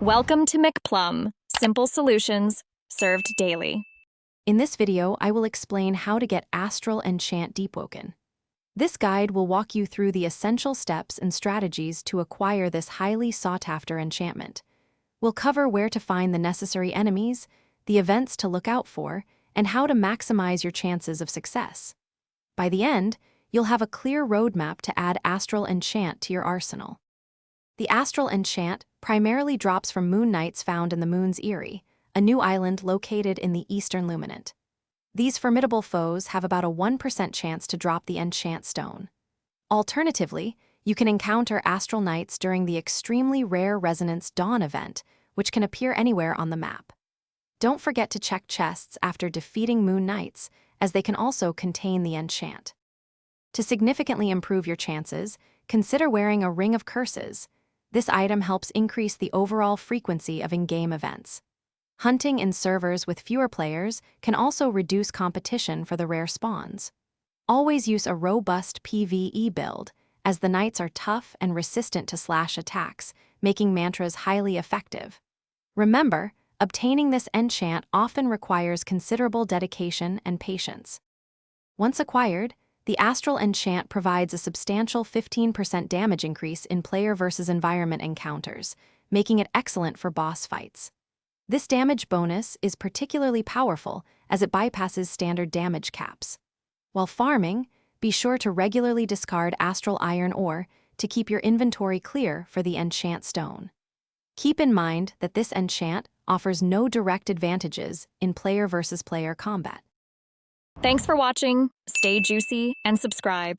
Welcome to McPlum, simple solutions served daily. In this video, I will explain how to get Astral Enchant Deepwoken. This guide will walk you through the essential steps and strategies to acquire this highly sought-after enchantment. We'll cover where to find the necessary enemies, the events to look out for, and how to maximize your chances of success. By the end, you'll have a clear roadmap to add Astral Enchant to your arsenal. The Astral Enchant primarily drops from moon knights found in the Moon's Eyrie, a new island located in the Eastern Luminant. These formidable foes have about a 1% chance to drop the enchant stone. Alternatively, you can encounter astral knights during the extremely rare Resonance Dawn event, which can appear anywhere on the map. Don't forget to check chests after defeating moon knights, as they can also contain the enchant. To significantly improve your chances, consider wearing a Ring of Curses. This item helps increase the overall frequency of in-game events. Hunting in servers with fewer players can also reduce competition for the rare spawns. Always use a robust PvE build, as the knights are tough and resistant to slash attacks, making mantras highly effective. Remember, obtaining this enchant often requires considerable dedication and patience. Once acquired, the Astral Enchant provides a substantial 15% damage increase in player versus environment encounters, making it excellent for boss fights. This damage bonus is particularly powerful as it bypasses standard damage caps. While farming, be sure to regularly discard astral iron ore to keep your inventory clear for the enchant stone. Keep in mind that this enchant offers no direct advantages in player versus player combat. Thanks for watching, stay juicy, and subscribe.